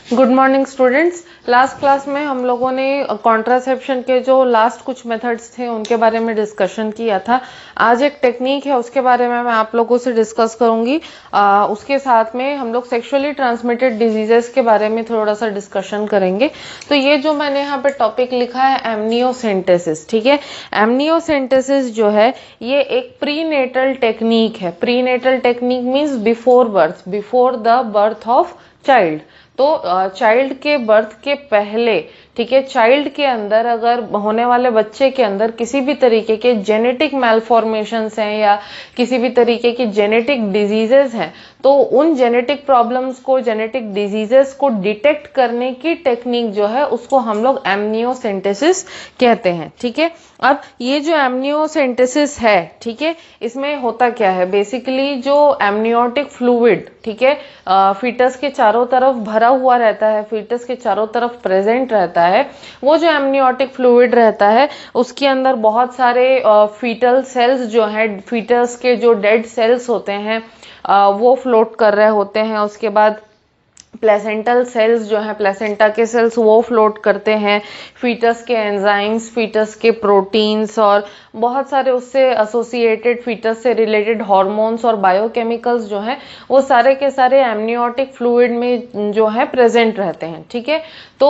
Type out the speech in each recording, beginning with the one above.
Good morning students. Last class में हम लोगों ने कॉन्ट्रासेप्शन के जो लास्ट कुछ मेथड्स थे उनके बारे में डिस्कशन किया था। आज एक टेक्निक है उसके बारे में मैं आप लोगों से डिस्कस करूंगी। उसके साथ में हम लोग सेक्सुअली ट्रांसमिटेड डिजीजेस के बारे में थोड़ा सा डिस्कशन करेंगे। तो ये जो मैंने यहाँ पे टॉपिक लिखा है एमनियोसेंटेसिस, ठीक है। एमनियोसेंटेसिस जो है ये एक प्रीनेटल टेक्निक है। Prenatal technique means before birth, before the birth of child. तो चाइल्ड के बर्थ के पहले, ठीक है, चाइल्ड के अंदर अगर होने वाले बच्चे के अंदर किसी भी तरीके के जेनेटिक मैलफॉर्मेशंस हैं या किसी भी तरीके की जेनेटिक डिजीजेस हैं, तो उन जेनेटिक प्रॉब्लम्स को, जेनेटिक डिजीजेस को डिटेक्ट करने की टेक्निक जो है उसको हम लोग एमनियोसेंटेसिस कहते हैं, ठीक है। अब ये जो एमनियोसेंटेसिस है, ठीक है, इसमें होता क्या है, बेसिकली जो एमनियोटिक फ्लूइड, ठीक है, फीटस के चारों तरफ भरा हुआ रहता है, फीटस के चारों तरफ प्रेजेंट रहता है, वो जो एमनियोटिक फ्लूइड रहता है उसके अंदर बहुत सारे फीटल सेल्स जो है, फीटस के जो डेड सेल्स होते हैं वो फ्लोट कर रहे होते हैं। उसके बाद प्लेसेंटल सेल्स जो है, प्लेसेंटा के सेल्स वो फ्लोट करते हैं। फीटस के एंजाइम्स, फीटस के प्रोटीन्स और बहुत सारे उससे एसोसिएटेड फीटस से रिलेटेड हार्मोन्स और बायोकेमिकल्स जो हैं वो सारे के सारे एमनियोटिक फ्लूइड में जो है प्रेजेंट रहते हैं, ठीक है। तो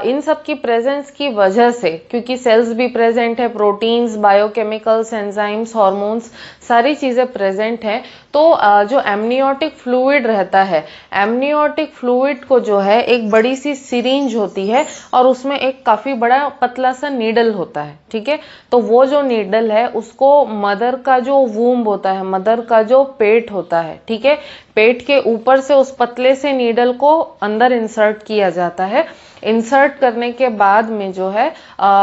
इन सब की प्रेजेंस की वजह से, क्योंकि सेल्स भी प्रेजेंट है, प्रोटीन्स, बायोकेमिकल्स, एंजाइम्स, हार्मोन्स, सारी चीजें प्रेजेंट हैं, तो जो एमनियोटिक फ्लूइड रहता है, एमनियोटिक फ्लूइड को जो है एक बड़ी सी सिरिंज होती है और उसमें एक काफी बड़ा पतला सा नीडल होता है, ठीक है। तो वो जो नीडल है उसको मदर का जो वूम्ब होता है, मदर का जो पेट होता है, ठीक है, पेट के ऊपर से उस पतले से नीडल को अंदर इंसर्ट किया जाता है। इंसर्ट करने के बाद में जो है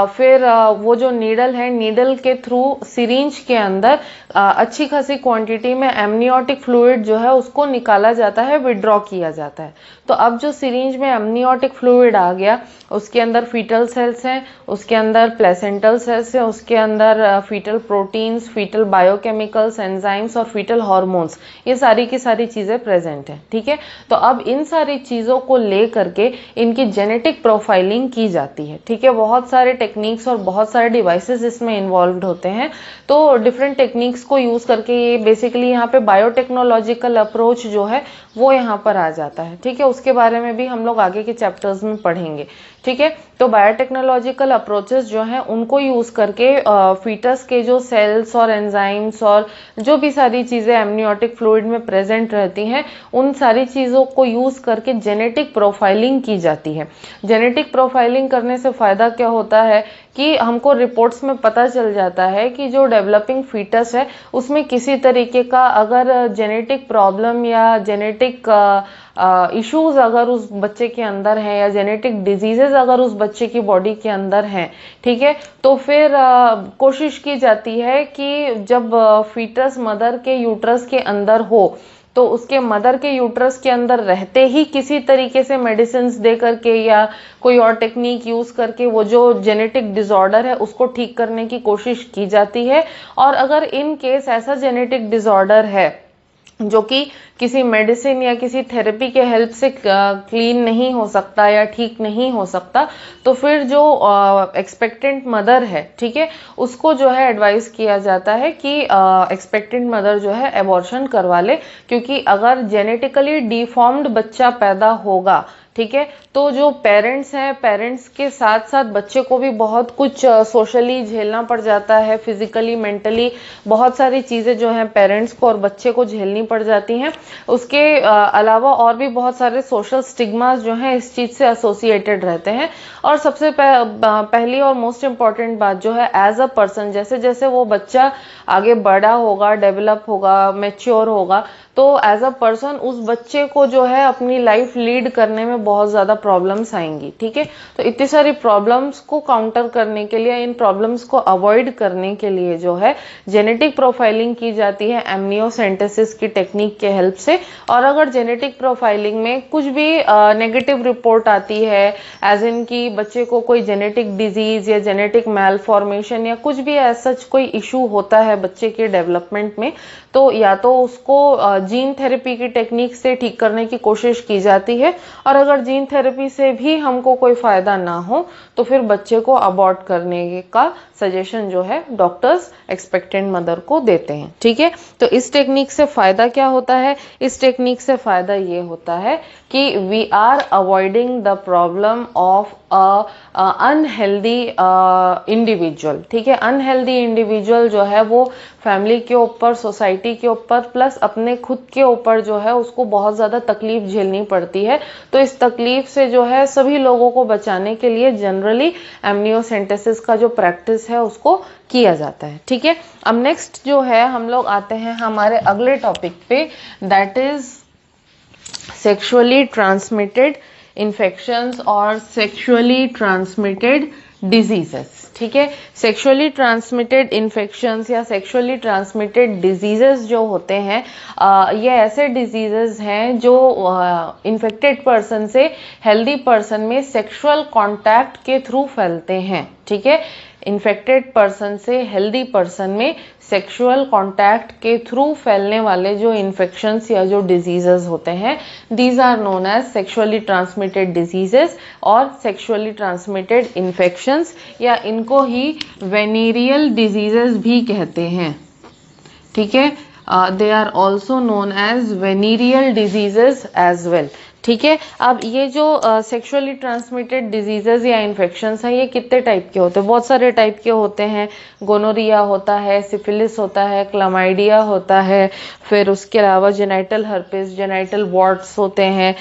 फिर वो जो नीडल है, नीडल के थ्रू सिरिंज के अंदर अच्छी खासी क्वांटिटी में एमनियोटिक फ्लूइड जो है उसको निकाला जाता है, विड्रॉ किया जाता है। तो अब जो सिरिंज में एमनियोटिक फ्लूइड आ गया, उसके अंदर फीटल सेल्स हैं, उसके अंदर प्लेसेंटल सेल्स हैं, उसके अंदर fetal proteins, fetal biochemicals, enzymes और फीटल हार्मोन्स, ये सारी की सारी चीजें प्रेजेंट हैं, ठीक है। तो अब इन सारी चीजों को ले करके इनकी जेनेटिक प्रोफाइलिंग की जाती है, ठीक है। बहुत सारे टेक्निक्स और बहुत सारे डिवाइसेस इसमें इन्वॉल्व होते हैं। तो डिफरेंट टेक्निक्स को यूज करके ये बेसिकली यहाँ पे बायोटेक्नोलॉजिकल अप्रोच जो है वो यहाँ पर आ जाता है, ठीक है। उसके बारे में भी हम लोग आगे के चैप्टर्स में पढ़ेंगे, ठीक है। तो बायोटेक्नोलॉजिकल अप्रोचेस जो हैं उनको यूज करके फीटस के जो सेल्स और एंजाइम्स और जो भी सारी चीजें एमनियोटिक फ्लूइड में प्रेजेंट रहती हैं उन सारी चीजों को यूज करके जेनेटिक प्रोफाइलिंग की जाती है। जेनेटिक प्रोफाइलिंग करने से फायदा क्या होता है कि हमको रिपोर्ट्स में पता चल जाता है कि जो डेवलपिंग फीटस है उसमें किसी तरीके का अगर जेनेटिक प्रॉब्लम या जेनेटिक इश्यूज अगर उस बच्चे के अंदर है या जेनेटिक डिजीजेज अगर उस बच्चे की बॉडी के अंदर हैं, ठीक है, तो फिर कोशिश की जाती है कि जब फीटस मदर के यूट्रस के अंदर हो तो उसके मदर के यूट्रस के अंदर रहते ही किसी तरीके से मेडिसिन दे करके या कोई और टेक्निक यूज करके वो जो जेनेटिक डिसऑर्डर है उसको ठीक करने की कोशिश की जाती है। और अगर इन केस ऐसा जेनेटिक डिसऑर्डर है जो कि किसी मेडिसिन या किसी थेरेपी के हेल्प से क्लीन नहीं हो सकता या ठीक नहीं हो सकता, तो फिर जो एक्सपेक्टेंट मदर है, ठीक है, उसको जो है एडवाइस किया जाता है कि एक्सपेक्टेंट मदर जो है एबॉर्शन करवा ले, क्योंकि अगर जेनेटिकली डिफॉर्म्ड बच्चा पैदा होगा, ठीक है, तो जो पेरेंट्स हैं, पेरेंट्स के साथ साथ बच्चे को भी बहुत कुछ सोशली झेलना पड़ जाता है, फिजिकली, मेंटली बहुत सारी चीजें जो हैं पेरेंट्स को और बच्चे को झेलनी पड़ जाती हैं। उसके अलावा और भी बहुत सारे सोशल स्टिग्मास जो हैं इस चीज से एसोसिएटेड रहते हैं। और सबसे पहली और मोस्ट इम्पॉर्टेंट बात जो है, एज अ पर्सन, जैसे जैसे वो बच्चा आगे बड़ा होगा, डेवलप होगा, मैच्योर होगा, तो एज अ पर्सन उस बच्चे को जो है अपनी लाइफ लीड करने में बहुत ज्यादा प्रॉब्लम्स आएंगी, ठीक है। तो इतनी सारी प्रॉब्लम्स को काउंटर करने के लिए, इन प्रॉब्लम्स को अवॉइड करने के लिए जो है जेनेटिक प्रोफाइलिंग की जाती है एमनियोसेंटेसिस की टेक्निक के हेल्प से। और अगर जेनेटिक प्रोफाइलिंग में कुछ भी नेगेटिव रिपोर्ट आती है, एज इन की बच्चे को कोई जेनेटिक डिजीज या जेनेटिक मैलफॉर्मेशन या कुछ भी ऐसा कोई इशू होता है बच्चे के डेवलपमेंट में, तो या तो उसको जीन थेरेपी की टेक्निक से ठीक करने की कोशिश की जाती है, और अगर अगर जीन थेरेपी से भी हमको कोई फायदा ना हो तो फिर बच्चे को अबॉर्ट करने का सजेशन जो है डॉक्टर्स एक्सपेक्टेंट मदर को देते हैं। ठीक है, तो इस टेक्निक से फायदा क्या होता है? इस टेक्निक से फायदा ये होता है कि we are avoiding the problem of unhealthy individual. ठीक है, अनहेल्दी इंडिविजुअल जो है वो फैमिली के ऊपर, सोसाइटी के ऊपर, प्लस अपने खुद के ऊपर जो है उसको बहुत ज़्यादा तकलीफ झेलनी पड़ती है। तो इस तकलीफ से जो है सभी लोगों को बचाने के लिए जनरली एमनियोसेंटेसिस का जो प्रैक्टिस है उसको किया जाता है। ठीक है, अब नेक्स्ट जो है हम लोग आते हैं हमारे अगले टॉपिक पे, that is sexually transmitted infections और सेक्सुअली ट्रांसमिटेड डिजीजेस। ठीक है, सेक्सुअली ट्रांसमिटेड इन्फेक्शंस या सेक्सुअली ट्रांसमिटेड डिजीजेस जो होते हैं ये ऐसे डिजीजेस हैं जो इन्फेक्टेड पर्सन से हेल्दी पर्सन में सेक्सुअल कांटेक्ट के थ्रू फैलते हैं। ठीक है, इन्फेक्टेड पर्सन से हेल्दी पर्सन में सेक्सुअल कांटेक्ट के थ्रू फैलने वाले जो इन्फेक्शंस या जो डिजीजेस होते हैं, these are known as sexually transmitted diseases और सेक्सुअली ट्रांसमिटेड इन्फेक्शंस, या इनको ही वेनेरियल डिजीजेस भी कहते हैं। ठीक है, they are also known as venereal diseases as well. ठीक है, अब ये जो सेक्सुअली ट्रांसमिटेड डिजीजेज या इन्फेक्शंस हैं ये कितने टाइप के होते हैं? बहुत सारे टाइप के होते हैं। गोनोरिया होता है, सिफिलिस होता है, क्लामाइडिया होता है, फिर उसके अलावा जेनाइटल हर्पिस, जेनाइटल वॉर्ट्स होते हैं,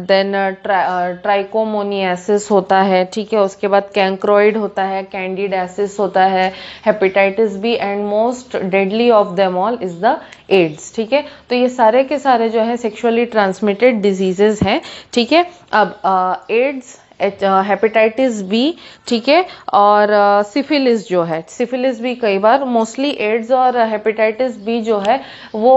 देन ट्राइकोमोनियासिस होता है। ठीक है, उसके बाद कैंक्रोइड होता है, कैंडिडासिस होता है, hepatitis B and most deadly of them all is the AIDS. ठीक है, तो ये सारे के सारे जो है सेक्सुअली ट्रांसमिटेड डिजीजेस हैं। ठीक है, अब एड्स, हेपेटाइटिस बी, ठीक है, और सिफिलिस जो है, सिफिलिस भी कई बार, मोस्टली एड्स और हेपेटाइटिस बी जो है वो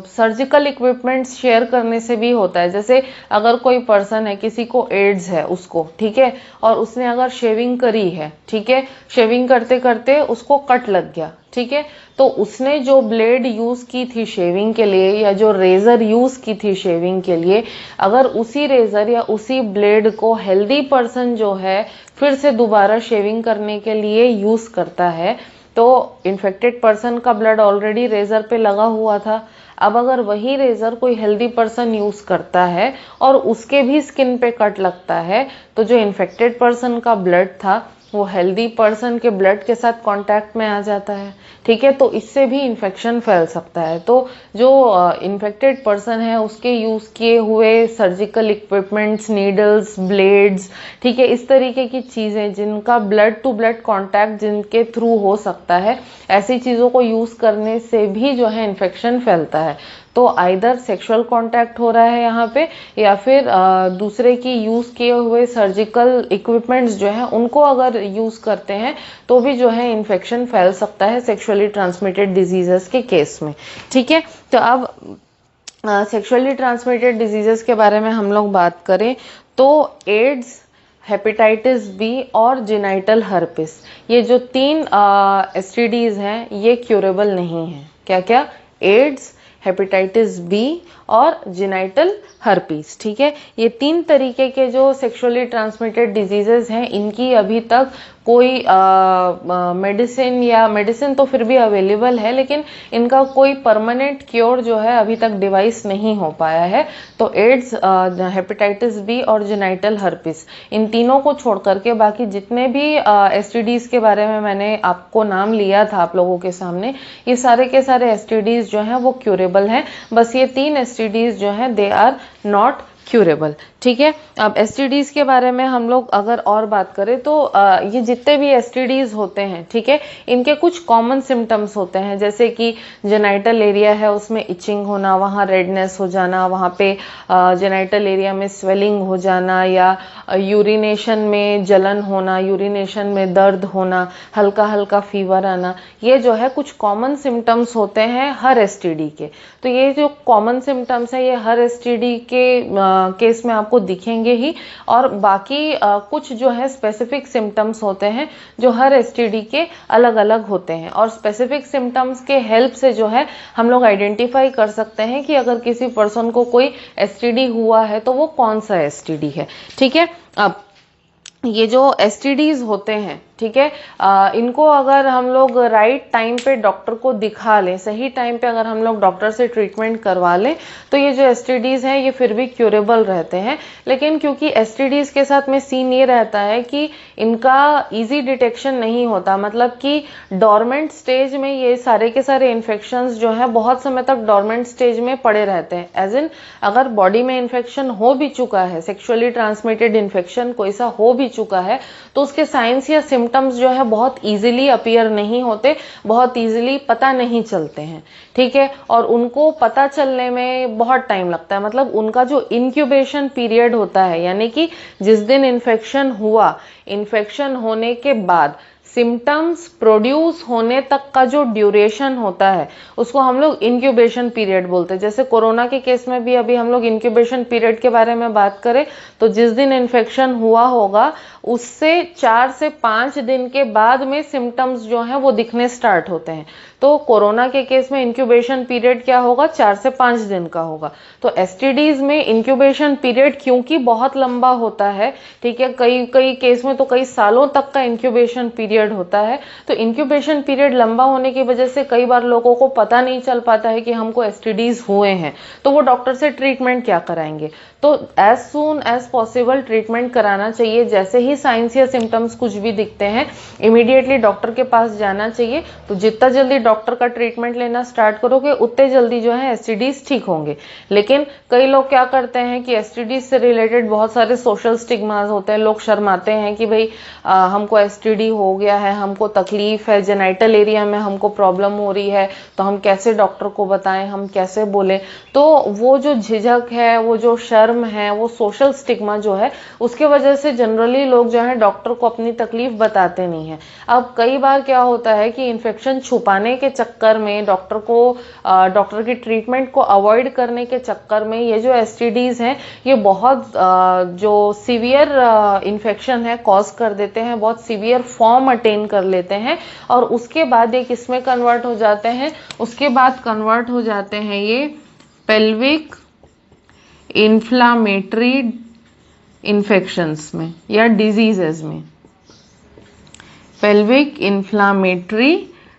सर्जिकल इक्विपमेंट्स शेयर करने से भी होता है। जैसे अगर कोई पर्सन है, किसी को एड्स है उसको, ठीक है, और उसने अगर शेविंग करी है, ठीक है, शेविंग करते करते उसको कट लग गया, ठीक है, तो उसने जो ब्लेड यूज की थी शेविंग के लिए या जो रेजर यूज की थी शेविंग के लिए, अगर उसी रेजर या उसी ब्लेड को हेल्दी पर्सन जो है फिर से दोबारा शेविंग करने के लिए यूज करता है, तो इन्फेक्टेड पर्सन का ब्लड ऑलरेडी रेजर पे लगा हुआ था। अब अगर वही रेजर कोई हेल्दी पर्सन यूज करता है और उसके भी स्किन पे कट लगता है, तो जो इन्फेक्टेड पर्सन का ब्लड था वो हेल्दी पर्सन के ब्लड के साथ कांटेक्ट में आ जाता है। ठीक है, तो इससे भी इन्फेक्शन फैल सकता है। तो जो इन्फेक्टेड पर्सन है उसके यूज किए हुए सर्जिकल इक्विपमेंट्स, नीडल्स, ब्लेड्स, ठीक है, इस तरीके की चीजें जिनका ब्लड टू ब्लड कांटेक्ट जिनके थ्रू हो सकता है, ऐसी चीजों को यूज करने से भी जो है इन्फेक्शन फैलता है। तो आइदर सेक्सुअल कांटेक्ट हो रहा है यहाँ पे, या फिर दूसरे की यूज किए हुए सर्जिकल इक्विपमेंट्स जो है उनको अगर यूज करते हैं तो भी जो है इन्फेक्शन फैल सकता है सेक्सुअली ट्रांसमिटेड डिजीजेस के केस में। ठीक है, तो अब सेक्सुअली ट्रांसमिटेड डिजीजेस के बारे में हम लोग बात करें तो एड्स, हेपेटाइटिस बी और जेनाइटल हर्पिस, ये जो 3 एसटीडीज हैं ये क्यूरेबल नहीं है। क्या क्या? एड्स, हेपेटाइटिस बी और जेनाइटल हर्पीस। ठीक है, ये 3 तरीके के जो सेक्सुअली ट्रांसमिटेड डिजीजेस हैं इनकी अभी तक कोई मेडिसिन, या मेडिसिन तो फिर भी अवेलेबल है लेकिन इनका कोई परमानेंट क्योर जो है अभी तक डिवाइस नहीं हो पाया है। तो एड्स, हेपेटाइटिस बी और जेनाइटल हर्पीस, इन तीनों को छोड़ करके बाकी जितने भी एसटीडीज के बारे में मैंने आपको नाम लिया था आप लोगों के सामने, ये सारे के सारे एसटीडीज जो हैं वो क्यूरेबल हैं। बस ये 3 एसटीडीज जो हैं दे आर नॉट क्यूरेबल। ठीक है, अब एसटीडीज के बारे में हम लोग अगर और बात करें तो ये जितने भी एसटीडीज होते हैं, ठीक है, इनके कुछ कॉमन सिम्टम्स होते हैं, जैसे कि जेनाइटल एरिया है उसमें इचिंग होना, वहाँ रेडनेस हो जाना, वहाँ पे जेनाइटल एरिया में स्वेलिंग हो जाना, या यूरिनेशन में जलन होना, यूरिनेशन में दर्द होना, हल्का हल्का फीवर आना, ये जो है कुछ कॉमन सिम्टम्स होते हैं हर एसटीडी के। तो ये जो कॉमन सिम्टम्स है ये हर एसटीडी के केस में आपको दिखेंगे ही, और बाकी कुछ जो है स्पेसिफिक सिम्टम्स होते हैं जो हर एसटीडी के अलग अलग होते हैं, और स्पेसिफिक सिम्टम्स के हेल्प से जो है हम लोग आइडेंटिफाई कर सकते हैं कि अगर किसी पर्सन को कोई एसटीडी हुआ है तो वो कौन सा एसटीडी है। ठीक है, अब ये जो एसटीडीज होते हैं, ठीक है, इनको अगर हम लोग राइट टाइम पे डॉक्टर को दिखा लें, सही टाइम पे अगर हम लोग डॉक्टर से ट्रीटमेंट करवा लें, तो ये जो एसटीडीज हैं ये फिर भी क्यूरेबल रहते हैं। लेकिन क्योंकि एसटीडीज के साथ में सीन ये रहता है कि इनका इजी डिटेक्शन नहीं होता, मतलब कि डोरमेंट स्टेज में ये सारे के सारे इन्फेक्शंस जो है बहुत समय तक डोरमेंट स्टेज में पड़े रहते हैं। एज इन अगर बॉडी में इन्फेक्शन हो भी चुका है, सेक्सुअली ट्रांसमिटेड इन्फेक्शन कोई सा हो भी चुका है, तो उसके साइंस या सिम्टम्स जो है बहुत इजीली अपीयर नहीं होते, बहुत इजीली पता नहीं चलते हैं। ठीक है, और उनको पता चलने में बहुत टाइम लगता है, मतलब उनका जो इंक्यूबेशन पीरियड होता है, यानी कि जिस दिन इन्फेक्शन हुआ, इन्फेक्शन होने के बाद सिम्टम्स प्रोड्यूस होने तक का जो ड्यूरेशन होता है उसको हम लोग इंक्यूबेशन पीरियड बोलते हैं। जैसे कोरोना के केस में भी अभी हम लोग इंक्यूबेशन पीरियड के बारे में बात करें तो जिस दिन इन्फेक्शन हुआ होगा उससे 4 से 5 दिन के बाद में सिम्टम्स जो हैं वो दिखने स्टार्ट होते हैं। तो कोरोना के केस में इंक्यूबेशन पीरियड क्या होगा, 4 से 5 दिन का होगा। तो एसटीडीज में इंक्यूबेशन पीरियड क्योंकि बहुत लंबा होता है, ठीक है, कई केस में तो कई सालों तक का इंक्यूबेशन पीरियड होता है, तो इंक्यूबेशन पीरियड लंबा होने की वजह से कई बार लोगों को पता नहीं चल पाता है कि हमको एसटीडीज हुए हैं, तो वो डॉक्टर से ट्रीटमेंट क्या कराएंगे। तो as soon as possible treatment कराना चाहिए। जैसे ही साइंस या सिम्टम्स कुछ भी दिखते हैं इमीडिएटली डॉक्टर के पास जाना चाहिए। तो जितना जल्दी डॉक्टर का ट्रीटमेंट लेना स्टार्ट करोगे उतने जल्दी जो है एसटीडीज ठीक होंगे। लेकिन कई लोग क्या करते हैं कि एसटीडीज से रिलेटेड बहुत सारे सोशल स्टिग्मास होते हैं, लोग शर्माते हैं कि भाई हमको एसटीडी हो गया है, हमको तकलीफ है, जेनाइटल एरिया में हमको प्रॉब्लम हो रही है, तो हम कैसे डॉक्टर को बताएं, हम कैसे बोलें। तो वो जो झिझक है, वो जो शर्म है, वो सोशल स्टिग्मा जो है, उसके वजह से जनरली लोग जो है डॉक्टर को अपनी तकलीफ बताते नहीं है। अब कई बार क्या होता है कि इन्फेक्शन छुपाने के चक्कर में डॉक्टर की ट्रीटमेंट को अवॉइड करने के चक्कर में ये जो एसटीडीज हैं ये बहुत जो सीवियर इन्फेक्शन है कॉज कर देते हैं, बहुत सीवियर फॉर्म अटेन कर लेते हैं, और उसके बाद ये किस में कन्वर्ट हो जाते हैं, उसके बाद कन्वर्ट हो जाते हैं ये पेल्विक इन्फ्लामेटरी इन्फेक्शंस में या डिजीजेस में। पेल्विक इन्फ्लामेटरी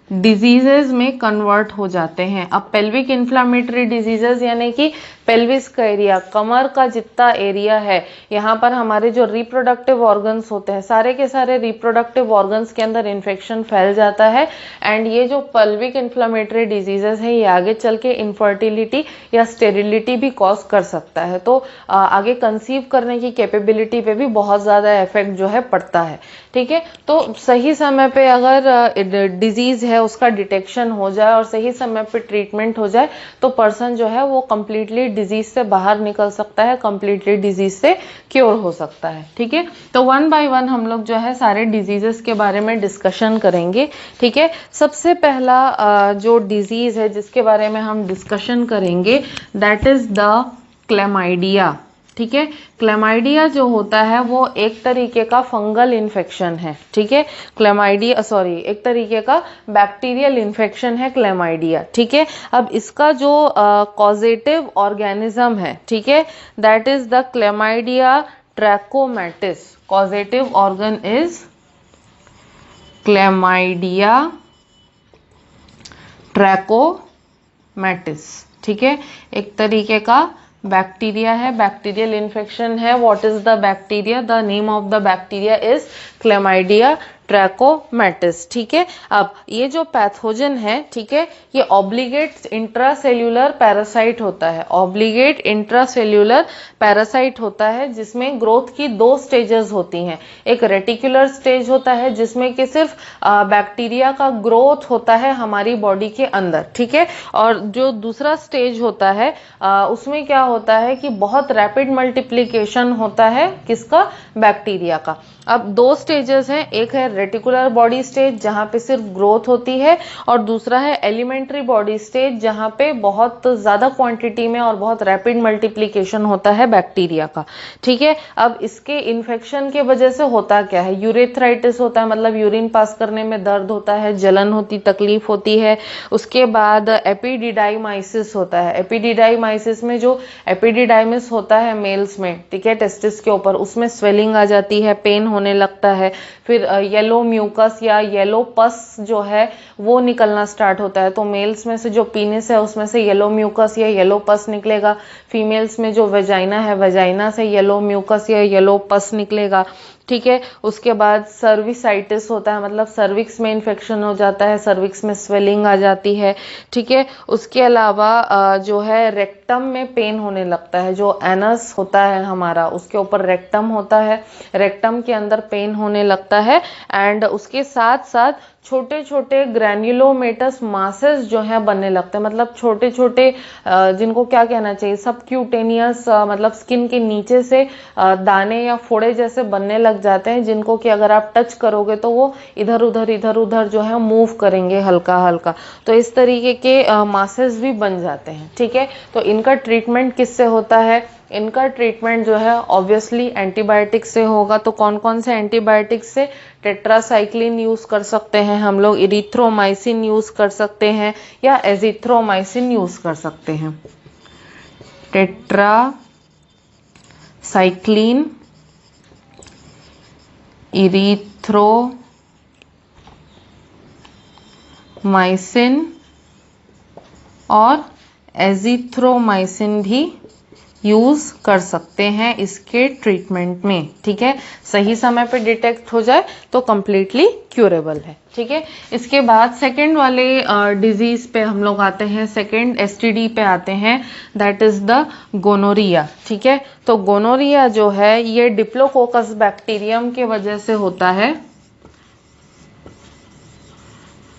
डिजीजेज में कन्वर्ट हो जाते हैं। अब पेल्विक इन्फ्लामेटरी डिजीजेज यानी कि पेल्विस का एरिया, कमर का जितना एरिया है, यहाँ पर हमारे जो रिप्रोडक्टिव ऑर्गन्स होते हैं, सारे के सारे रिप्रोडक्टिव ऑर्गन्स के अंदर इन्फेक्शन फैल जाता है। एंड ये जो पेल्विक इन्फ्लामेटरी डिजीजेज है ये आगे चल के इनफर्टिलिटी या स्टेरिलिटी भी कॉज कर सकता है। तो आगे कंसीव करने की कैपेबिलिटी पे भी बहुत ज़्यादा इफेक्ट जो है पड़ता है। ठीक है, तो सही समय पे अगर डिजीज है उसका डिटेक्शन हो जाए और सही समय पे ट्रीटमेंट हो जाए तो पर्सन जो है वो कंप्लीटली डिजीज से बाहर निकल सकता है, कंप्लीटली डिजीज से क्योर हो सकता है। ठीक है, तो 1 बाय 1 हम लोग जो है सारे डिजीजेस के बारे में डिस्कशन करेंगे। ठीक है, सबसे पहला जो डिजीज है जिसके बारे में हम डिस्कशन करेंगे दैट इज द क्लेमाइडिया। ठीक है, क्लेमाइडिया जो होता है वो एक तरीके का फंगल इन्फेक्शन है। ठीक है, क्लेमाइडिया एक तरीके का बैक्टीरियल इन्फेक्शन है क्लेमाइडिया। ठीक है, अब इसका जो कॉजेटिव ऑर्गेनिज्म है, ठीक है, that is the chlamydia trachomatis. Causative organ is chlamydia trachomatis. ठीक है, एक तरीके का बैक्टीरिया है, बैक्टीरियल इन्फेक्शन है। What is the bacteria? The name of the bacteria is chlamydia trachomatis. ठीक है, अब ये जो पैथोजन है, ठीक है, ये ऑब्लिगेट इंट्रासेल्यूलर पैरासाइट होता है। ऑब्लिगेट इंट्रासेल्यूलर पैरासाइट होता है जिसमें ग्रोथ की 2 स्टेजेस होती हैं। एक रेटिकुलर स्टेज होता है जिसमें कि सिर्फ बैक्टीरिया का ग्रोथ होता है हमारी बॉडी के अंदर। ठीक है, और जो दूसरा स्टेज होता है उसमें क्या होता है कि बहुत रैपिड मल्टीप्लिकेशन होता है किसका? बैक्टीरिया का। अब 2 स्टेजेस हैं, एक है रेटिकुलर बॉडी स्टेज जहाँ पे सिर्फ ग्रोथ होती है, और दूसरा है एलिमेंट्री बॉडी स्टेज जहाँ पे बहुत ज़्यादा क्वांटिटी में और बहुत रैपिड मल्टीप्लिकेशन होता है बैक्टीरिया का। ठीक है, अब इसके इन्फेक्शन के वजह से होता क्या है, यूरेथ्राइटिस होता है, मतलब यूरिन पास करने में दर्द होता है, जलन होती, तकलीफ होती है। उसके बाद एपिडिडाइमाइसिस होता है। एपिडिडाइमाइसिस में जो एपिडिडाइमिस होता है मेल्स में, ठीक है, टेस्टिस के ऊपर, उसमें स्वेलिंग आ जाती है, पेन होने लगता है। फिर येलो म्यूकस या येलो पस जो है वो निकलना स्टार्ट होता है। तो मेल्स में से जो पीनिस है उसमें से येलो म्यूकस या येलो पस निकलेगा। फीमेल्स में जो वेजाइना है, वेजाइना से येलो म्यूकस या येलो पस निकलेगा। ठीक है, उसके बाद सर्विसाइटिस होता है, मतलब सर्विक्स में इन्फेक्शन हो जाता है, सर्विक्स में स्वेलिंग आ जाती है। ठीक है, उसके अलावा जो है रेक्टम में पेन होने लगता है। जो एनस होता है हमारा, उसके ऊपर रेक्टम होता है, रेक्टम के अंदर पेन होने लगता है। एंड उसके साथ साथ छोटे छोटे ग्रैन्युलोमेटस मासेस जो है बनने लगते हैं, मतलब छोटे छोटे जिनको क्या कहना चाहिए, सबक्यूटेनियस, मतलब स्किन के नीचे से दाने या फोड़े जैसे बनने लग जाते हैं, जिनको कि अगर आप टच करोगे तो वो इधर उधर जो है मूव करेंगे हल्का हल्का। तो इस तरीके के मासेस भी बन जाते हैं। ठीक है, तो इनका ट्रीटमेंट किससे होता है? इनका ट्रीटमेंट जो है ऑब्वियसली एंटीबायोटिक से होगा। तो कौन कौन से एंटीबायोटिक से? टेट्रासाइक्लिन यूज कर सकते हैं हम लोग, इरिथ्रोमाइसिन यूज कर सकते हैं, या एजिथ्रोमाइसिन यूज कर सकते हैं। टेट्रासाइक्लिन, इरिथ्रोमाइसिन और एजिथ्रोमाइसिन भी यूज कर सकते हैं इसके ट्रीटमेंट में। ठीक है, सही समय पे डिटेक्ट हो जाए तो कंप्लीटली क्यूरेबल है। ठीक है, इसके बाद सेकंड वाले डिजीज पे हम लोग आते हैं, सेकंड एसटीडी पे आते हैं, दैट इज द गोनोरिया। ठीक है, तो गोनोरिया जो है ये डिप्लोकोकस बैक्टीरियम के वजह से होता है।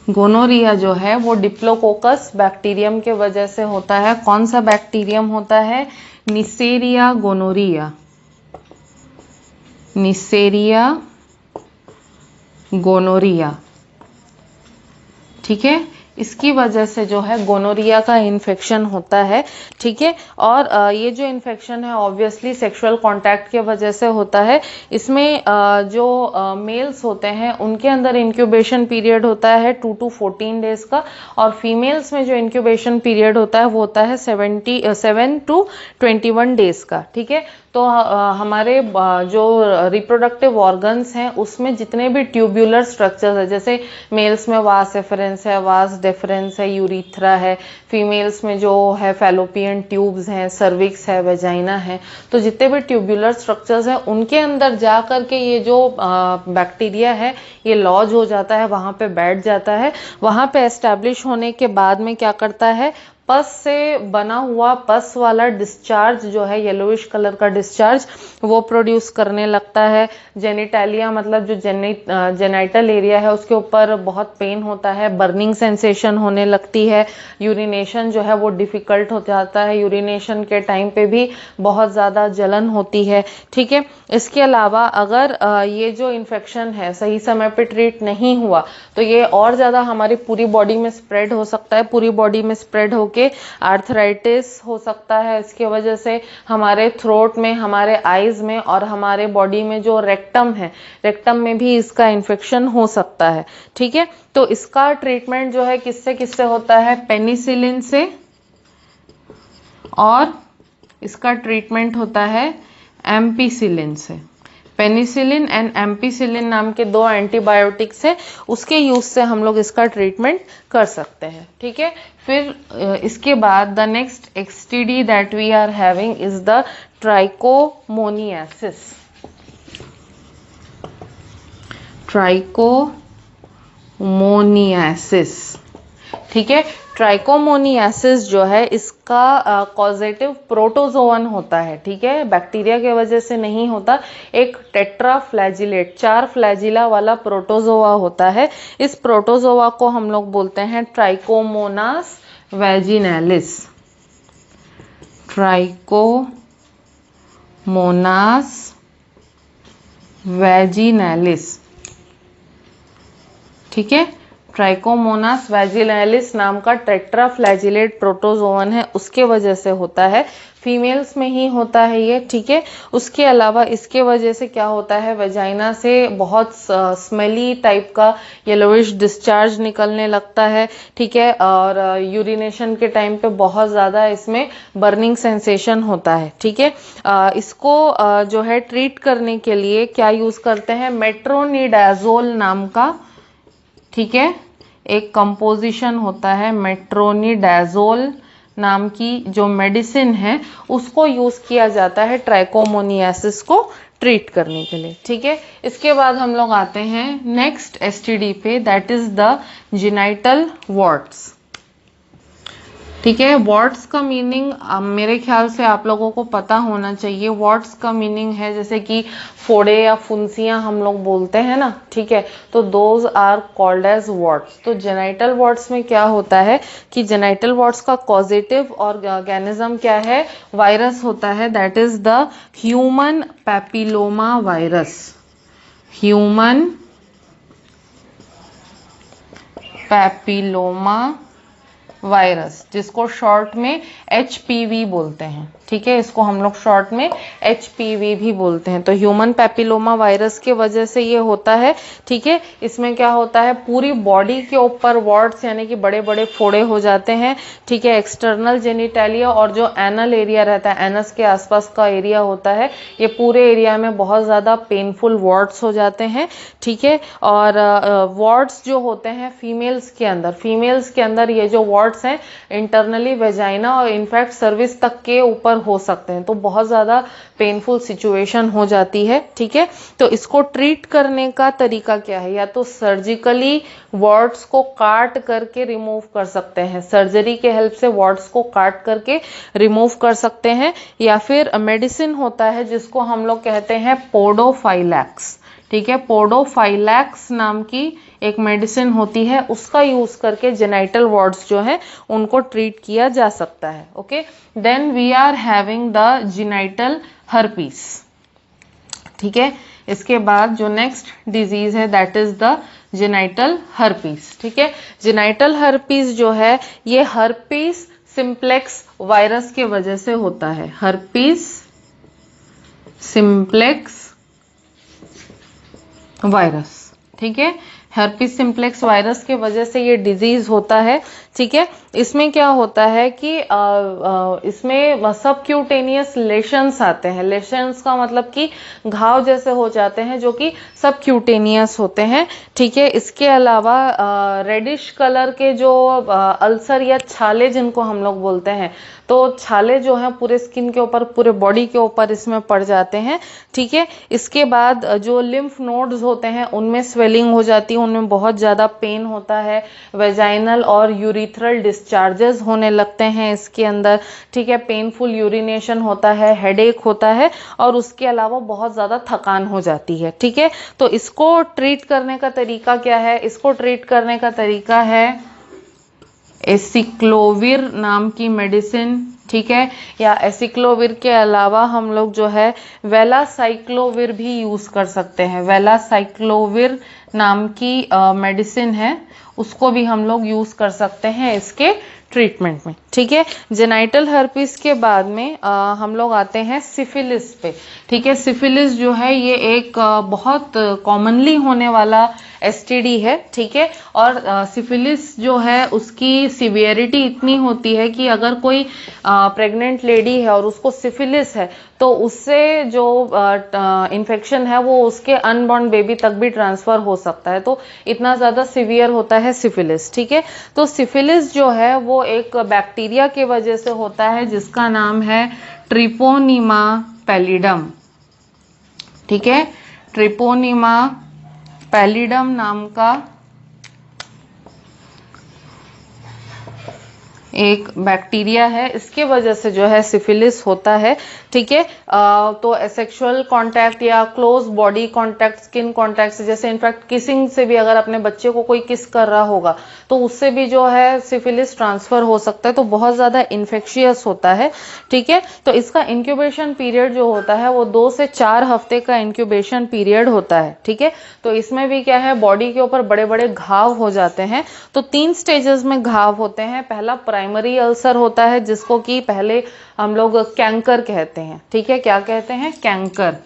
गोनोरिया जो है वो डिप्लोकोकस बैक्टीरियम के वजह से होता है। कौन सा बैक्टीरियम होता है? Neisseria gonorrhoeae, Neisseria gonorrhoeae. ठीक है, इसकी वजह से जो है गोनोरिया का इन्फेक्शन होता है। ठीक है, और ये जो इन्फेक्शन है ऑब्वियसली सेक्सुअल कांटेक्ट के वजह से होता है। इसमें जो मेल्स होते हैं उनके अंदर इंक्यूबेशन पीरियड होता है 2 to 14 डेज का, और फीमेल्स में जो इंक्यूबेशन पीरियड होता है वो होता है 7 to 21 डेज का। ठीक है, तो हमारे जो रिप्रोडक्टिव ऑर्गन्स हैं उसमें जितने भी ट्यूब्यूलर स्ट्रक्चर्स है, जैसे मेल्स में वास एफरेंस है, वास डेफरेंस है, यूरिथ्रा है, फीमेल्स में जो है फैलोपियन ट्यूब्स हैं, सर्विक्स है, वेजाइना है, तो जितने भी ट्यूब्यूलर स्ट्रक्चर्स हैं उनके अंदर जा करके ये जो बैक्टीरिया है ये लॉज हो जाता है, वहां पे बैठ जाता है। वहां पे एस्टैब्लिश होने के बाद में क्या करता है, पस से बना हुआ पस वाला डिस्चार्ज जो है, येलोइश कलर का डिस्चार्ज, वो प्रोड्यूस करने लगता है। जेनिटालिया मतलब जो जेनाइटल एरिया है उसके ऊपर बहुत पेन होता है, बर्निंग सेंसेशन होने लगती है, यूरिनेशन जो है वो डिफिकल्ट हो जाता है, यूरिनेशन के टाइम पे भी बहुत ज़्यादा जलन होती है। ठीक है, इसके अलावा अगर ये जो इन्फेक्शन है सही समय पे ट्रीट नहीं हुआ तो ये और ज़्यादा हमारी पूरी बॉडी में स्प्रेड हो सकता है, पूरी बॉडी में स्प्रेड होके आर्थराइटिस हो सकता है। इसके वजह से हमारे थ्रोट में, हमारे आईज में और हमारे बॉडी में जो रेक्टम है, रेक्टम में भी इसका इन्फेक्शन हो सकता है। ठीक है, तो इसका ट्रीटमेंट जो है किससे किससे होता है? पेनिसिलिन से, और इसका ट्रीटमेंट होता है एम्पिसिलिन से। पेनिसिलिन एंड एम्पिसिलिन नाम के 2 एंटीबायोटिक्स है, उसके यूज से हम लोग इसका ट्रीटमेंट कर सकते हैं। ठीक है, फिर इसके बाद the next STD that we are having is the trichomoniasis. Trichomoniasis. ठीक है, ट्राइकोमोनियासिस जो है इसका कॉजेटिव प्रोटोजोवन होता है। ठीक है, बैक्टीरिया के वजह से नहीं होता, एक टेट्राफ्लैजिलेट, 4 फ्लैजिला वाला प्रोटोजोआ होता है। इस प्रोटोजोआ को हम लोग बोलते हैं ट्राइकोमोनास वैजिनैलिस। ट्राइकोमोनास वैजिनैलिस। ठीक है। ट्राइकोमोनास वैजिनैलिस नाम का टेट्राफ्लैजिलेट प्रोटोजोवन है, उसके वजह से होता है, फीमेल्स में ही होता है ये, ठीक है। उसके अलावा इसके वजह से क्या होता है, वेजाइना से बहुत स्मेली टाइप का येलोइश डिस्चार्ज निकलने लगता है, ठीक है। और यूरिनेशन के टाइम पे बहुत ज़्यादा इसमें बर्निंग सेंसेशन होता है, ठीक है। इसको जो है ट्रीट करने के लिए क्या यूज़ करते हैं, मेट्रोनिडाजोल नाम का, ठीक है, एक कंपोजिशन होता है मेट्रोनिडाजोल नाम की जो मेडिसिन है, उसको यूज किया जाता है ट्राइकोमोनियासिस को ट्रीट करने के लिए, ठीक है। इसके बाद हम लोग आते हैं नेक्स्ट एसटीडी पे, that is the genital warts, ठीक है। वॉर्ट्स का मीनिंग मेरे ख्याल से आप लोगों को पता होना चाहिए। वॉर्ट्स का मीनिंग है जैसे कि फोड़े या फुंसियां हम लोग बोलते हैं ना, ठीक है, तो those are called as warts. तो जेनाइटल वॉर्ट्स में क्या होता है कि जेनाइटल वॉर्ट्स का कॉजेटिव ऑर्गेनिज्म क्या है, वायरस होता है, that is the human papilloma virus, human papilloma virus, जिसको शॉर्ट में HPV बोलते हैं, ठीक है, इसको हम लोग शॉर्ट में HPV भी बोलते हैं। तो ह्यूमन पैपिलोमा वायरस के वजह से ये होता है, ठीक है। इसमें क्या होता है, पूरी बॉडी के ऊपर वॉर्ड्स यानी कि बड़े बड़े फोड़े हो जाते हैं, ठीक है। एक्सटर्नल जेनिटालिया और जो एनल एरिया रहता है, एनस के आसपास का एरिया होता है, ये पूरे एरिया में बहुत ज़्यादा पेनफुल वॉर्ड्स हो जाते हैं, ठीक है। और वॉर्ड्स जो होते हैं फीमेल्स के अंदर ये जो वॉर्ड्स हैं इंटरनली वेजाइना और इनफैक्ट सर्विस तक के ऊपर हो सकते हैं, तो बहुत ज़्यादा पेनफुल सिचुएशन हो जाती है, ठीक है। तो इसको ट्रीट करने का तरीका क्या है, या तो सर्जिकली वॉर्ड्स को काट करके रिमूव कर सकते हैं, सर्जरी के हेल्प से वॉर्ड्स को काट करके रिमूव कर सकते हैं, या फिर मेडिसिन होता है जिसको हम लोग कहते हैं पोडोफाइलैक्स, ठीक है। पोडोफाइलैक्स नाम की एक मेडिसिन होती है, उसका यूज करके जेनाइटल वॉर्ड्स जो है उनको ट्रीट किया जा सकता है, okay. Then we are having the genital herpes, ठीक है। इसके बाद जो नेक्स्ट डिजीज है that is the genital herpes, ठीक है। जेनाइटल हर्पीस जो है ये हर्पीस सिंप्लेक्स वायरस के वजह से होता है, हर्पीस सिंप्लेक्स वायरस, ठीक है। हर्पीस सिंप्लेक्स वायरस के वजह से ये डिजीज होता है, ठीक है। इसमें क्या होता है कि इसमें सबक्यूटेनियस लेशंस आते हैं, लेशंस का मतलब कि घाव जैसे हो जाते हैं जो कि सबक्यूटेनियस होते हैं, ठीक है। इसके अलावा रेडिश कलर के जो अल्सर या छाले जिनको हम लोग बोलते हैं, तो छाले जो हैं पूरे स्किन के ऊपर, पूरे बॉडी के ऊपर इसमें पड़ जाते हैं, ठीक है। इसके बाद जो लिम्फ नोड्स होते हैं उनमें स्वेलिंग हो जाती है, उनमें बहुत ज़्यादा पेन होता है, वेजाइनल और यूरिथ्रल डिस्चार्जेस होने लगते हैं इसके अंदर, ठीक है। पेनफुल यूरिनेशन होता है, हेडेक होता है और उसके अलावा बहुत ज़्यादा थकान हो जाती है, ठीक है। तो इसको ट्रीट करने का तरीका क्या है, इसको ट्रीट करने का तरीका है एसिक्लोविर नाम की मेडिसिन, ठीक है। या एसिक्लोविर के अलावा हम लोग जो है वेलासाइक्लोविर भी यूज कर सकते हैं, वेलासाइक्लोविर नाम की मेडिसिन है, उसको भी हम लोग यूज कर सकते हैं इसके ट्रीटमेंट में, ठीक है। जेनाइटल हर्पीस के बाद में हम लोग आते हैं सिफिलिस पे, ठीक है। सिफिलिस जो है ये एक बहुत कॉमनली होने वाला एसटीडी है, ठीक है। और सिफिलिस जो है उसकी सिवियरिटी इतनी होती है कि अगर कोई प्रेग्नेंट लेडी है और उसको सिफिलिस है तो उससे जो इन्फेक्शन है वो उसके अनबॉर्न बेबी तक भी ट्रांसफर हो सकता है, तो इतना ज़्यादा सिवियर होता है सिफिलिस, ठीक है। तो सिफिलिस जो है वो एक बैक्टीरिया के वजह से होता है जिसका नाम है ट्रिपोनिमा पैलिडम, ठीक है। ट्रिपोनिमा पैलिडम नाम का एक बैक्टीरिया है, इसके वजह से जो है सिफिलिस होता है। ठीक है, तो सेक्सुअल कांटेक्ट या close body contact, skin contact, जैसे इनफैक्ट किसिंग से भी अगर अपने बच्चे को कोई किस कर रहा होगा तो उससे भी जो है सिफिलिस ट्रांसफर हो सकता है, तो बहुत ज़्यादा इन्फेक्शियस होता है। ठीक है, तो इसका इंक्यूबेशन पीरियड जो होता है वो 2 से 4 हफ्ते का इंक्यूबेशन पीरियड होता है। ठीक है, तो इसमें भी क्या है, बॉडी के ऊपर बड़े बड़े घाव हो जाते हैं। तो 3 स्टेजेस में घाव होते हैं। पहला प्राइमरी अल्सर होता है, जिसको कि पहले हम लोग कैंकर कहते हैं। ठीक है, क्या कहते हैं, कैंकर।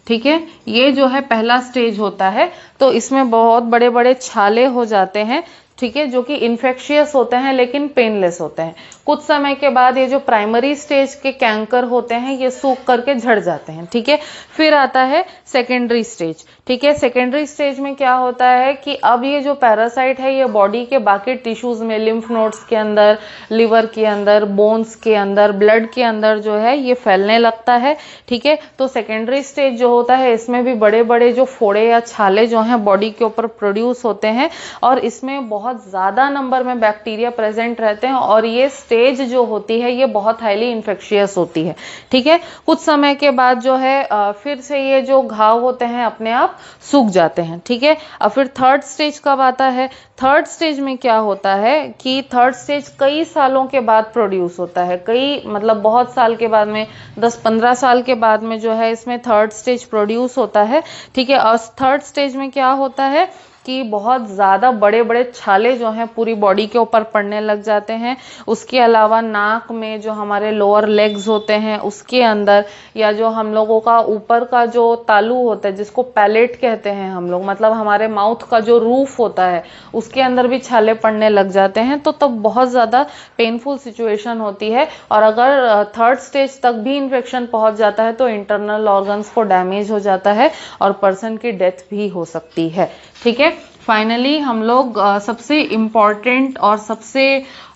ठीक है, ये जो है पहला स्टेज होता है। तो इसमें बहुत बड़े बड़े छाले हो जाते हैं। ठीक है, जो कि इन्फेक्शियस होते हैं लेकिन पेनलेस होते हैं। कुछ समय के बाद ये जो प्राइमरी स्टेज के कैंकर होते हैं ये सूख करके झड़ जाते हैं। ठीक है, फिर आता है सेकेंडरी स्टेज। ठीक है, सेकेंडरी स्टेज में क्या होता है कि अब ये जो पैरासाइट है ये बॉडी के बाकी टिश्यूज में, लिम्फ नोड्स के अंदर, लिवर के अंदर, बोन्स के अंदर, ब्लड के अंदर जो है ये फैलने लगता है। ठीक है, तो सेकेंडरी स्टेज जो होता है इसमें भी बड़े बड़े जो फोड़े या छाले जो हैं बॉडी के ऊपर प्रोड्यूस होते हैं और इसमें बहुत ज़्यादा नंबर में बैक्टीरिया प्रेजेंट रहते हैं और ये स्टेज जो होती है ये बहुत हाईली इन्फेक्शियस होती है। ठीक है, कुछ समय के बाद जो है फिर से ये जो घाव होते हैं अपने आप सूख जाते हैं। ठीक है, अब फिर थर्ड स्टेज कब आता है? थर्ड स्टेज में क्या होता है कि थर्ड स्टेज कई सालों के बाद प्रोड्यूस होता है, कई मतलब बहुत साल के बाद में, 10-15 साल के बाद में जो है इसमें थर्ड स्टेज प्रोड्यूस होता है। ठीक है, और थर्ड स्टेज में क्या होता है कि बहुत ज़्यादा बड़े बड़े छाले जो हैं पूरी बॉडी के ऊपर पड़ने लग जाते हैं। उसके अलावा नाक में जो हमारे लोअर लेग्स होते हैं उसके अंदर, या जो हम लोगों का ऊपर का जो तालू होता है जिसको पैलेट कहते हैं हम लोग, मतलब हमारे माउथ का जो रूफ होता है उसके अंदर भी छाले पड़ने लग जाते हैं। तो तब बहुत ज़्यादा पेनफुल सिचुएशन होती है और अगर थर्ड स्टेज तक भी इन्फेक्शन पहुंच जाता है तो इंटरनल ऑर्गन्स को डैमेज हो जाता है और पर्सन की डेथ भी हो सकती है। ठीक है, फाइनली हम लोग सबसे इम्पॉर्टेंट और सबसे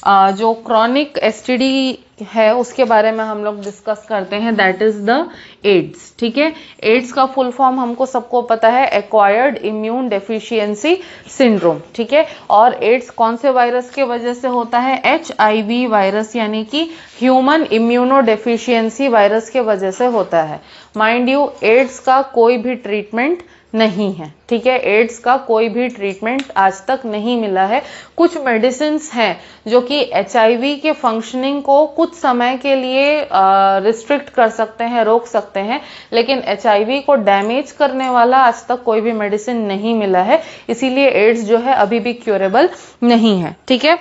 जो क्रॉनिक एसटीडी है उसके बारे में हम लोग डिस्कस करते हैं, दैट इज द एड्स। ठीक है, एड्स का फुल फॉर्म हमको सबको पता है, एक्वायर्ड इम्यून डेफिशिएंसी सिंड्रोम। ठीक है, और एड्स कौन से वायरस के वजह से होता है? HIV वायरस, यानी कि ह्यूमन इम्यूनो डेफिशिएंसी वायरस के वजह से होता है। माइंड यू, एड्स का कोई भी ट्रीटमेंट नहीं है। ठीक है, एड्स का कोई भी ट्रीटमेंट आज तक नहीं मिला है। कुछ मेडिसिन्स हैं जो कि HIV के फंक्शनिंग को कुछ समय के लिए रिस्ट्रिक्ट कर सकते हैं, रोक सकते हैं, लेकिन HIV को डैमेज करने वाला आज तक कोई भी मेडिसिन नहीं मिला है, इसीलिए एड्स जो है अभी भी क्यूरेबल नहीं है। ठीक है,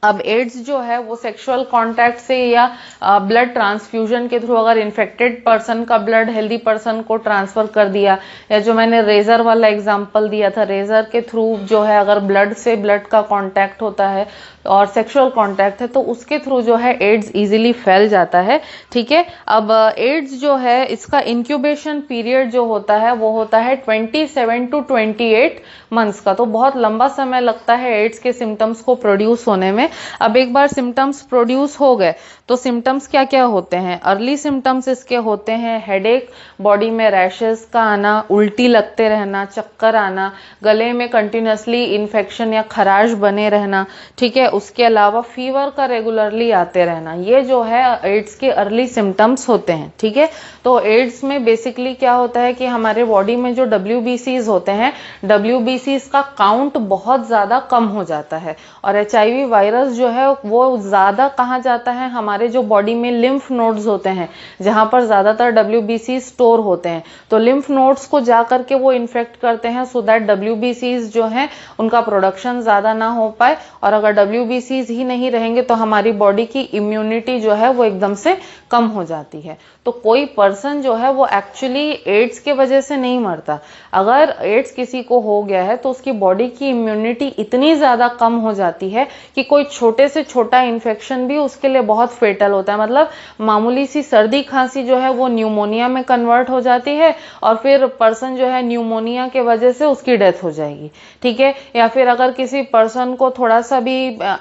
अब एड्स जो है वो सेक्सुअल कांटेक्ट से या ब्लड ट्रांसफ्यूजन के थ्रू, अगर इन्फेक्टेड पर्सन का ब्लड हेल्दी पर्सन को ट्रांसफर कर दिया, या जो मैंने रेजर वाला एग्जांपल दिया था, रेजर के थ्रू जो है अगर ब्लड से ब्लड का कांटेक्ट होता है और सेक्सुअल कांटेक्ट है तो उसके थ्रू जो है एड्स इजीली फैल जाता है। ठीक है, अब एड्स जो है इसका इंक्यूबेशन पीरियड जो होता है वो होता है 27 to 28 मंथ्स का, तो बहुत लंबा समय लगता है एड्स के सिम्टम्स को प्रोड्यूस होने में। अब एक बार सिम्टम्स प्रोड्यूस हो गए तो सिम्टम्स क्या क्या होते हैं? अर्ली सिम्टम्स इसके होते हैं हेडेक, बॉडी में रैशेस का आना, उल्टी लगते रहना, चक्कर आना, गले में कंटिन्यूसली इन्फेक्शन या खराश बने रहना। ठीक है, उसके अलावा फीवर का रेगुलरली आते रहना, ये जो है एड्स के अर्ली सिम्टम्स होते हैं। ठीक है, तो एड्स में बेसिकली क्या होता है कि हमारे बॉडी में जो WBCs होते हैं, WBCs का काउंट बहुत ज़्यादा कम हो जाता है और HIV वायरस जो है वो ज़्यादा कहाँ जाता है? हमारे जो बॉडी में लिम्फ नोड्स होते हैं जहाँ पर ज़्यादातर WBC स्टोर होते हैं, तो लिम्फ नोड्स को जा करके वो इन्फेक्ट करते हैं सो दैट WBCs जो हैं उनका प्रोडक्शन ज़्यादा ना हो पाए, और अगर WBCs ही नहीं रहेंगे तो हमारी बॉडी की इम्यूनिटी जो है वो एकदम से कम हो जाती है। तो कोई पर्सन जो है वो एक्चुअली एड्स के वजह से नहीं मरता। अगर एड्स किसी को हो गया है तो उसकी बॉडी की इम्यूनिटी इतनी ज़्यादा कम हो जाती है कि कोई छोटे से छोटा इन्फेक्शन भी उसके लिए बहुत फेटल होता है। मतलब मामूली सी सर्दी खांसी जो है वो न्यूमोनिया में कन्वर्ट हो जाती है और फिर पर्सन जो है न्यूमोनिया के वजह से उसकी डेथ हो जाएगी। ठीक है, या फिर अगर किसी पर्सन को थोड़ा सा भी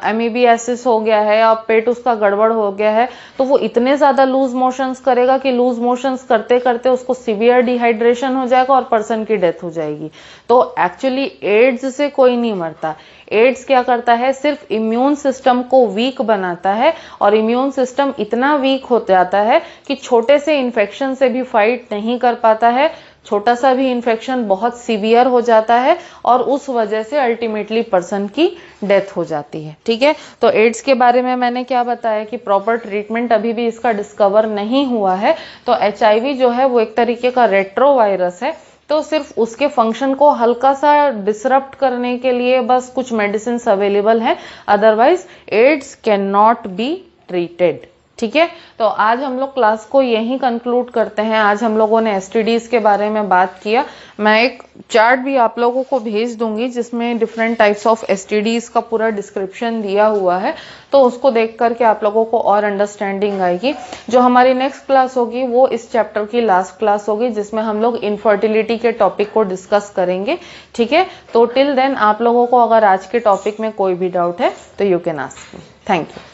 एमीबियासिस हो गया है या पेट उसका गड़बड़ हो गया है तो वो इतने ज़्यादा लूज मोशंस करेगा कि लूज मोशंस करते करते उसको सीवियर डिहाइड्रेशन हो जाएगा और पर्सन की डेथ हो जाएगी। तो एक्चुअली एड्स से कोई नहीं मरता। एड्स क्या करता है, सिर्फ इम्यून सिस्टम को वीक बनाता है और इम्यून सिस्टम इतना वीक हो जाता है कि छोटे से इन्फेक्शन से भी फाइट नहीं कर पाता है, छोटा सा भी इन्फेक्शन बहुत सीवियर हो जाता है और उस वजह से अल्टीमेटली पर्सन की डेथ हो जाती है। ठीक है, तो एड्स के बारे में मैंने क्या बताया कि प्रॉपर ट्रीटमेंट अभी भी इसका डिस्कवर नहीं हुआ है। तो HIV जो है वो एक तरीके का रेट्रोवायरस है, तो सिर्फ उसके फंक्शन को हल्का सा डिसरप्ट करने के लिए बस कुछ मेडिसिन अवेलेबल हैं, otherwise AIDS can not be treated. ठीक है, तो आज हम लोग क्लास को यहीं कंक्लूड करते हैं। आज हम लोगों ने STDs के बारे में बात किया। मैं एक चार्ट भी आप लोगों को भेज दूंगी जिसमें डिफरेंट टाइप्स ऑफ STDs का पूरा डिस्क्रिप्शन दिया हुआ है, तो उसको देख करके आप लोगों को और अंडरस्टैंडिंग आएगी। जो हमारी नेक्स्ट क्लास होगी वो इस चैप्टर की लास्ट क्लास होगी जिसमें हम लोग इनफर्टिलिटी के टॉपिक को डिस्कस करेंगे। ठीक है, तो टिल देन आप लोगों को अगर आज के टॉपिक में कोई भी डाउट है तो you can ask me. Thank you.